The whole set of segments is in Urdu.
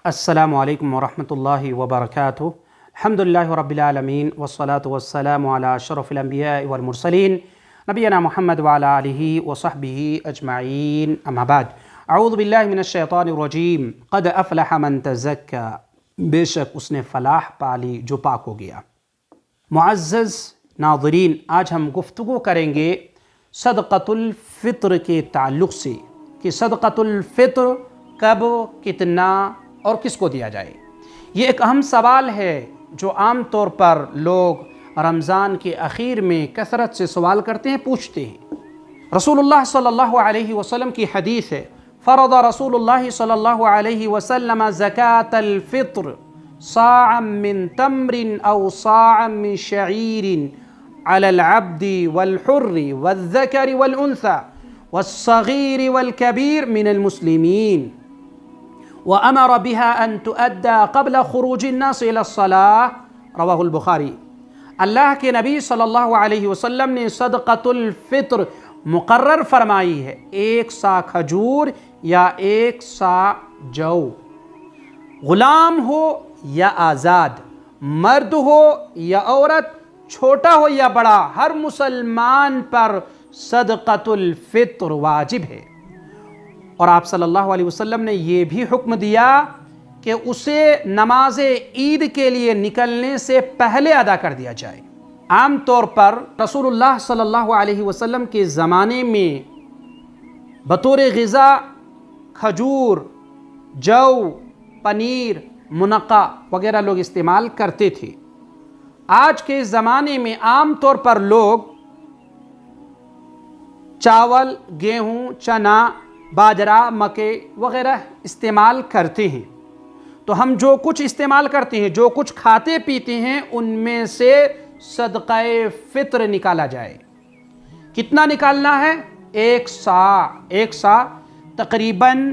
السلام علیکم ورحمۃ اللہ وبرکاتہ۔ الحمدللہ رب العالمین والصلاة والسلام علی اشرف الانبیاء والمرسلین نبینا محمد وعلی آلہ وصحبہ اجمعین، اما بعد۔ اعوذ باللہ من الشیطان الرجیم۔ قد افلح من تزکا، بے شک اس نے فلاح پالی جو پاک ہو گیا۔ معزز ناظرین، آج ہم گفتگو کریں گے صدقۃ الفطر کے تعلق سے کہ صدقۃ الفطر کب، کتنا اور کس کو دیا جائے۔ یہ ایک اہم سوال ہے جو عام طور پر لوگ رمضان کے اخیر میں کثرت سے سوال کرتے ہیں، پوچھتے ہیں۔ رسول اللہ صلی اللہ علیہ وسلم کی حدیث ہے، فرض رسول اللہ صلی اللہ علیہ وسلم زکاة الفطر صاعا من تمر او صاعا من شعیر على العبد والحر والذکر والانثى والصغیر والکبیر من المسلمین، وأمر بها أن تؤدى قبل خروج الناس إلى الصلاة، رواہ البخاری۔ اللہ کے نبی صلی اللہ علیہ وسلم نے صدقۃ الفطر مقرر فرمائی ہے، 1 سا کھجور یا 1 سا جو، غلام ہو یا آزاد، مرد ہو یا عورت، چھوٹا ہو یا بڑا، ہر مسلمان پر صدقۃ الفطر واجب ہے۔ اور آپ صلی اللہ علیہ وسلم نے یہ بھی حکم دیا کہ اسے نماز عید کے لیے نکلنے سے پہلے ادا کر دیا جائے۔ عام طور پر رسول اللہ صلی اللہ علیہ وسلم کے زمانے میں بطور غذا کھجور، جو، پنیر، منقع وغیرہ لوگ استعمال کرتے تھے۔ آج کے زمانے میں عام طور پر لوگ چاول، گیہوں، چنا، باجرہ، مکے وغیرہ استعمال کرتے ہیں۔ تو ہم جو کچھ استعمال کرتے ہیں، جو کچھ کھاتے پیتے ہیں، ان میں سے صدقہ فطر نکالا جائے۔ کتنا نکالنا ہے؟ 1 سا۔ 1 سا تقریباً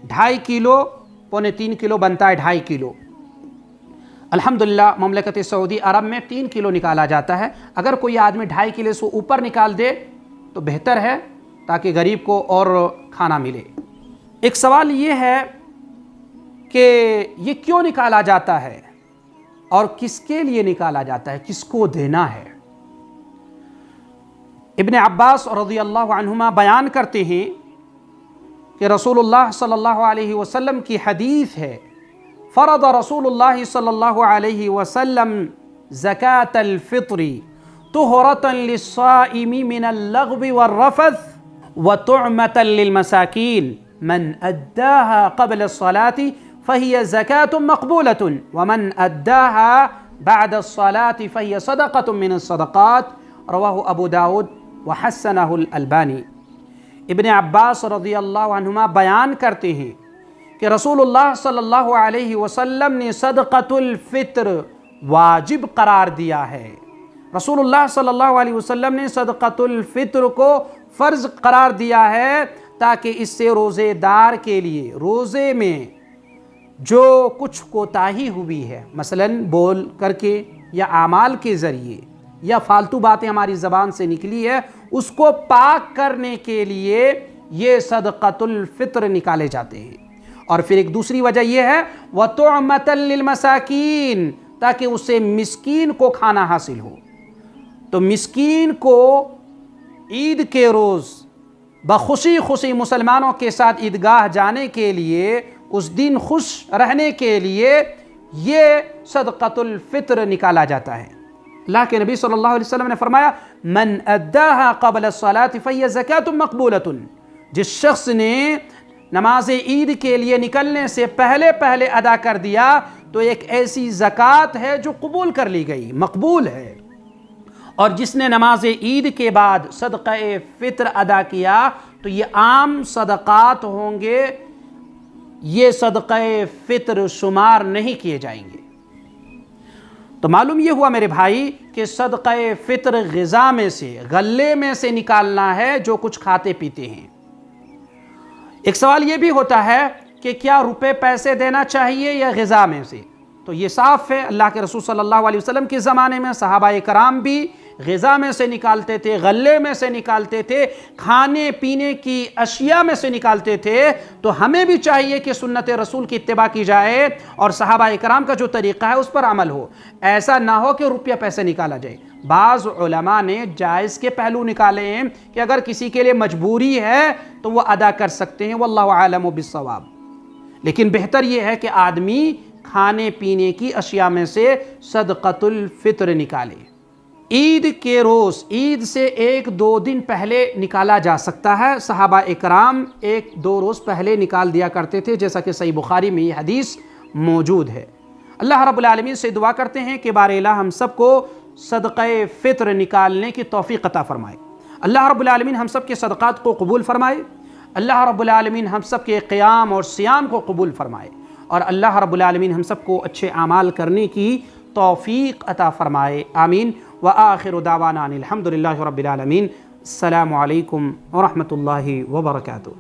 2.5 کلو، 2.25 کلو بنتا ہے، 2.5 کلو۔ الحمدللہ مملکت سعودی عرب میں 3 کلو نکالا جاتا ہے۔ اگر کوئی آدمی 2.5 کلو سے اوپر نکال دے تو بہتر ہے، تاکہ غریب کو اور کھانا ملے۔ ایک سوال یہ ہے کہ یہ کیوں نکالا جاتا ہے اور کس کے لیے نکالا جاتا ہے، کس کو دینا ہے؟ ابن عباس رضی اللہ عنہما بیان کرتے ہیں کہ رسول اللہ صلی اللہ علیہ وسلم کی حدیث ہے، فرض رسول اللہ صلی اللہ علیہ وسلم زکاة الفطر طہرة للصائم من اللغو والرفث وطعمة للمساكين، من أداها قبل الصلاة فهي زكاة مقبولة، ومن أداها بعد الصلاة فهي صدقة من الصدقات، رواه أبو داود وحسنه الألباني۔ ابن عباس رضی اللہ عنہما بیان کرتے ہیں کہ رسول اللہ صلی اللہ علیہ وسلم نے صدقۃ الفطر واجب قرار دیا ہے۔ رسول اللہ صلی اللہ علیہ وسلم نے صدقۃ الفطر کو فرض قرار دیا ہے تاکہ اس سے روزے دار کے لیے روزے میں جو کچھ کوتاہی ہوئی ہے، مثلاً بول کر کے یا اعمال کے ذریعے یا فالتو باتیں ہماری زبان سے نکلی ہے، اس کو پاک کرنے کے لیے یہ صدقۃ الفطر نکالے جاتے ہیں۔ اور پھر ایک دوسری وجہ یہ ہے وَطُعْمَةً لِلْمَسَاكِينَ، تاکہ اسے مسکین کو کھانا حاصل ہو۔ تو مسکین کو عید کے روز بخوشی خوشی مسلمانوں کے ساتھ عیدگاہ جانے کے لیے، اس دن خوش رہنے کے لیے یہ صدقۃ الفطر نکالا جاتا ہے۔ اللہ کے نبی صلی اللہ علیہ وسلم نے فرمایا، من اداها قبل الصلاة فهي زکاة مقبولة، جس شخص نے نماز عید کے لیے نکلنے سے پہلے ادا کر دیا تو ایک ایسی زکوٰۃ ہے جو قبول کر لی گئی، مقبول ہے۔ اور جس نے نماز عید کے بعد صدقہ فطر ادا کیا تو یہ عام صدقات ہوں گے، یہ صدقہ فطر شمار نہیں کیے جائیں گے۔ تو معلوم یہ ہوا میرے بھائی کہ صدقہ فطر غذا میں سے، غلے میں سے نکالنا ہے جو کچھ کھاتے پیتے ہیں۔ ایک سوال یہ بھی ہوتا ہے کہ کیا روپے پیسے دینا چاہیے یا غذا میں سے؟ تو یہ صاف ہے، اللہ کے رسول صلی اللہ علیہ وسلم کے زمانے میں صحابہ کرام بھی غذا میں سے نکالتے تھے، غلے میں سے نکالتے تھے، کھانے پینے کی اشیاء میں سے نکالتے تھے، تو ہمیں بھی چاہیے کہ سنت رسول کی اتباع کی جائے اور صحابہ اکرام کا جو طریقہ ہے اس پر عمل ہو۔ ایسا نہ ہو کہ روپیہ پیسے نکالا جائے۔ بعض علماء نے جائز کے پہلو نکالے ہیں کہ اگر کسی کے لیے مجبوری ہے تو وہ ادا کر سکتے ہیں، واللہ اعلم بالصواب، لیکن بہتر یہ ہے کہ آدمی کھانے پینے کی اشیاء میں سے صدقۃ الفطر نکالے۔ عید کے روز، عید سے 1-2 دن پہلے نکالا جا سکتا ہے۔ صحابہ اکرام 1-2 روز پہلے نکال دیا کرتے تھے، جیسا کہ صحیح بخاری میں یہ حدیث موجود ہے۔ اللہ رب العالمین سے دعا کرتے ہیں کہ بار الہ ہم سب کو صدقہ فطر نکالنے کی توفیق عطا فرمائے۔ اللہ رب العالمین ہم سب کے صدقات کو قبول فرمائے۔ اللہ رب العالمین ہم سب کے قیام اور صیام کو قبول فرمائے، اور اللہ رب العالمین ہم سب کو اچھے اعمال کرنے کی توفیق عطا فرمائے، آمین۔ وآخر دعوانا الحمد للہ رب العالمین۔ السلام علیکم ورحمۃ اللہ وبرکاتہ۔